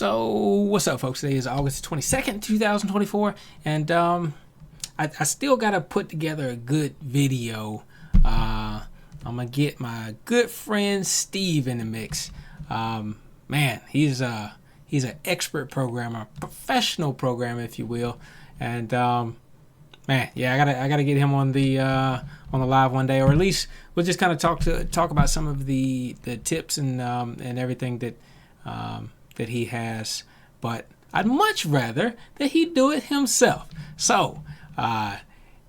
So what's up, folks? Today is August 22nd, 2024, and I still gotta put together a good video. I'm gonna get my good friend Steve in the mix. Man, he's an expert programmer, professional programmer, if you will, and man, yeah, I gotta get him on the live one day, or at least we'll just kind of talk about some of the tips and everything that he has, but I'd much rather that he do it himself. So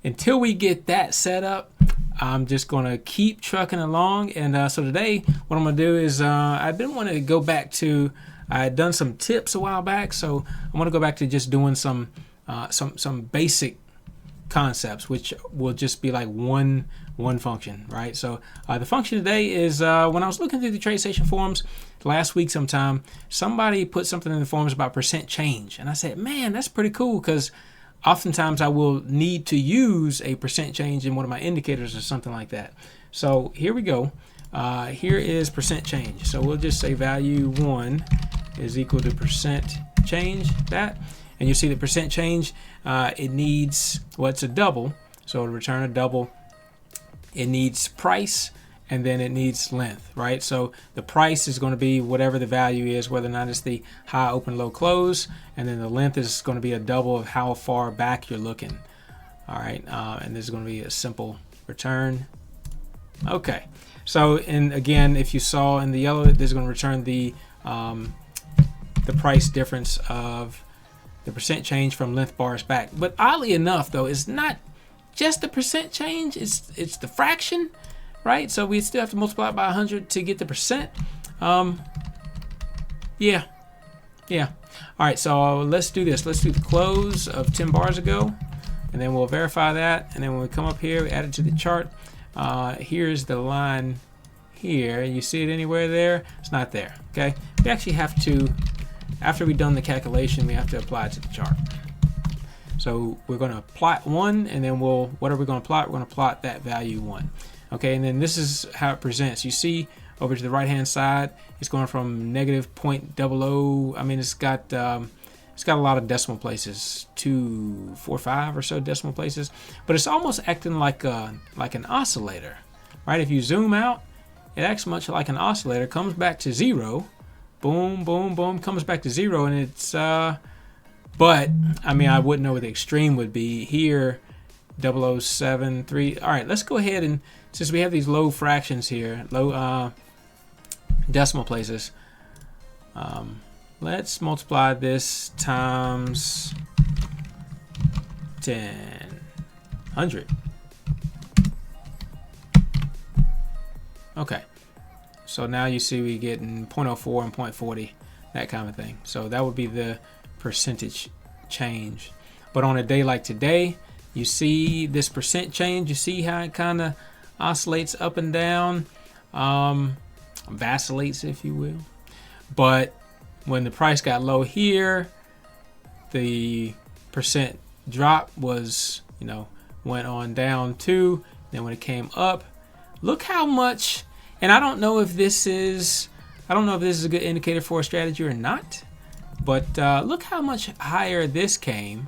until we get that set up, I'm just gonna keep trucking along. And so today what I'm gonna do is I've been wanting to go back to, I had done some tips a while back, so I want to go back to just doing some basic concepts, which will just be like one function, right? So the function today is when I was looking through the TradeStation forums last week sometime, somebody put something in the forums about percent change, and I said, man, that's pretty cool, because oftentimes I will need to use a percent change in one of my indicators or something like that. So here we go. Here is percent change. So we'll just say value 1 is equal to percent change that, and you see the percent change, it needs, well, it's a double, so to return a double, it needs price, and then it needs length, right? So the price is going to be whatever the value is, whether or not it's the high, open, low, close, and then the length is going to be a double of how far back you're looking. All right, and this is going to be a simple return. Okay, so, and again, if you saw in the yellow, this is going to return the price difference of the percent change from length bars back. But oddly enough, though, it's not just the percent change, it's the fraction, right? So we still have to multiply it by 100 to get the percent. Yeah. All right, so let's do this. Let's do the close of 10 bars ago, and then we'll verify that. And then when we come up here, we add it to the chart. Here's the line here. You see it anywhere there? It's not there, okay? We actually have to, after we've done the calculation, we have to apply it to the chart. So we're going to plot 1, and then what are we going to plot? We're going to plot that value 1. Okay, and then this is how it presents. You see over to the right hand side, it's going from negative 0.00. I mean, it's got a lot of decimal places, 245 or so decimal places, but it's almost acting like an oscillator, right? If you zoom out, it acts much like an oscillator. Comes back to 0, boom, boom, boom, comes back to 0, and it's but I mean, I wouldn't know what the extreme would be here. 0073. All right, let's go ahead, and since we have these low fractions here, low decimal places, let's multiply this times 100. Okay, so now you see we getting 0.04 and 0.40, that kind of thing. So that would be the percentage change. But on a day like today, you see this percent change, you see how it kind of oscillates up and down, vacillates, if you will. But when the price got low here, the percent drop was, went on down too. Then when it came up, look how much, and I don't know if this is a good indicator for a strategy or not, but look how much higher this came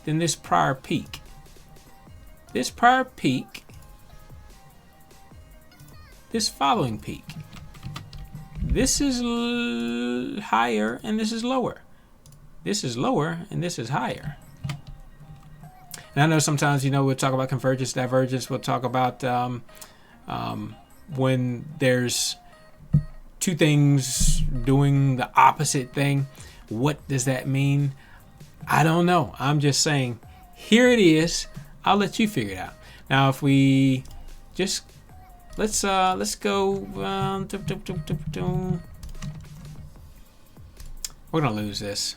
than this prior peak. This prior peak, this following peak. This is higher and this is lower. This is lower and this is higher. And I know sometimes, we'll talk about convergence, divergence. We'll talk about when there's two things doing the opposite thing. What does that mean? I don't know. I'm just saying, here it is. I'll let you figure it out. Now, if we just let's go. We're gonna lose this.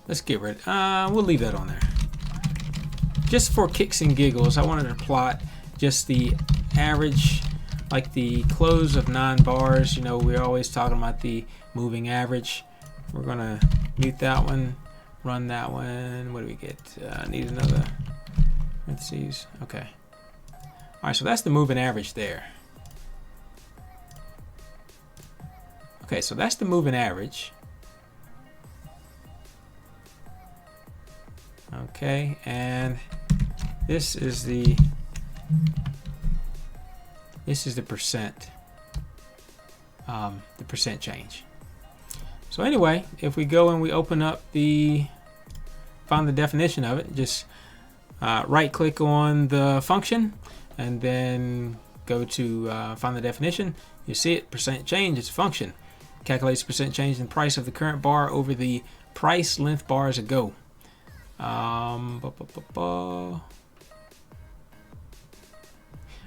Let's get rid. We'll leave that on there. Just for kicks and giggles, I wanted to plot just the average, like the close of 9 bars. You know, we're always talking about the moving average. We're gonna mute that one, run that one. What do we get? Need another parentheses. Okay. All right, so that's the moving average there. Okay, so that's the moving average. Okay, and this is the percent, the percent change. So anyway, if we go and we open up find the definition of it, just right click on the function and then go to find the definition. You see it, percent change, it's a function. Calculates the percent change in price of the current bar over the price length bars ago.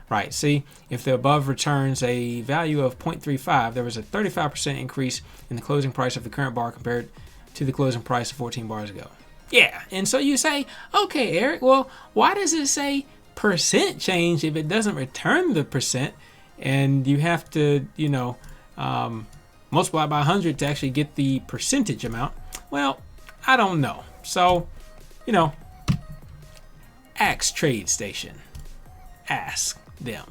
Right, see, if the above returns a value of 0.35, there was a 35% increase in the closing price of the current bar compared to the closing price of 14 bars ago. Yeah, and so you say, okay, Eric, well, why does it say percent change if it doesn't return the percent, and you have to, you know, multiply by 100 to actually get the percentage amount? Well, I don't know. So, you know, ask TradeStation. Ask them.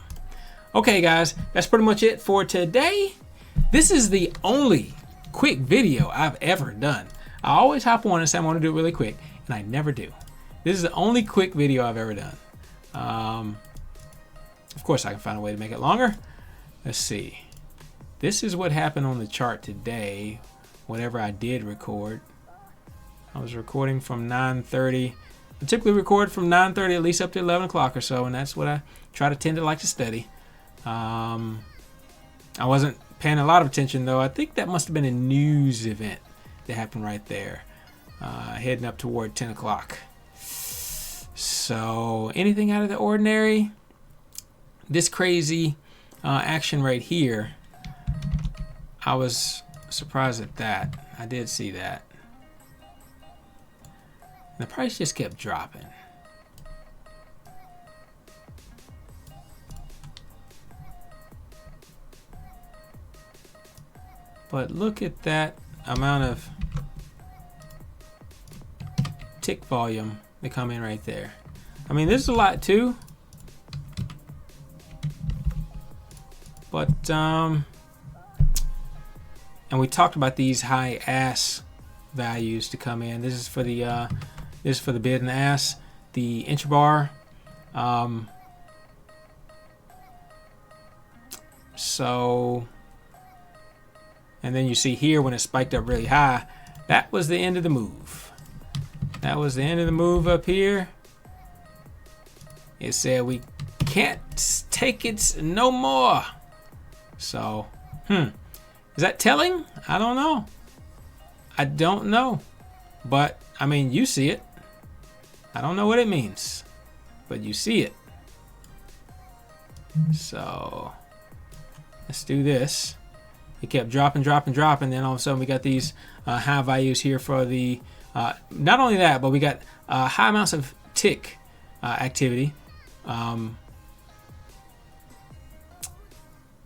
Okay, guys, that's pretty much it for today. This is the only quick video I've ever done. I always hop on and say I'm going to do it really quick, and I never do. This is the only quick video I've ever done. Of course, I can find a way to make it longer. Let's see. This is what happened on the chart today, whatever I did record. I was recording from 9:30. I typically record from 9:30 at least up to 11 o'clock or so, and that's what I try to tend to like to study. I wasn't paying a lot of attention, though. I think that must have been a news event that happened right there, heading up toward 10 o'clock. So anything out of the ordinary? This crazy action right here, I was surprised at that. I did see that. The price just kept dropping. But look at that amount of tick volume that come in right there. I mean, there's a lot too. But, and we talked about these high ask values to come in. This is for the bid and ask, the intrabar. So, and then you see here when it spiked up really high, that was the end of the move. That was the end of the move up here. It said we can't take it no more. So, is that telling? I don't know. I don't know. But, I mean, you see it. I don't know what it means, but you see it. So, let's do this. It kept dropping, dropping, dropping. Then all of a sudden we got these high values here for the, not only that, but we got high amounts of tick activity. And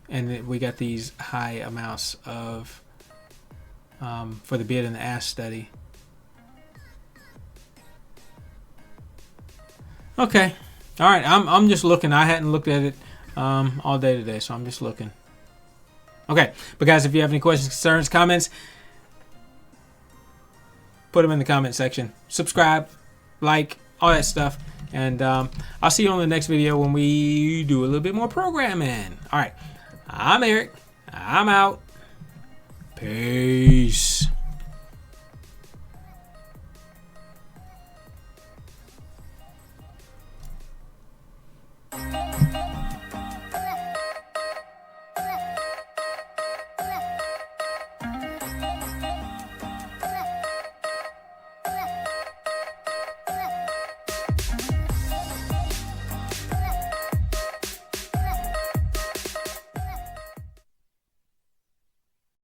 then we got these high amounts of, for the bid and the ask study. Okay. All right. I'm just looking. I hadn't looked at it all day today, so I'm just looking. Okay. But guys, if you have any questions, concerns, comments, put them in the comment section. Subscribe, like, all that stuff. And I'll see you on the next video when we do a little bit more programming. All right. I'm Eric. I'm out. Peace.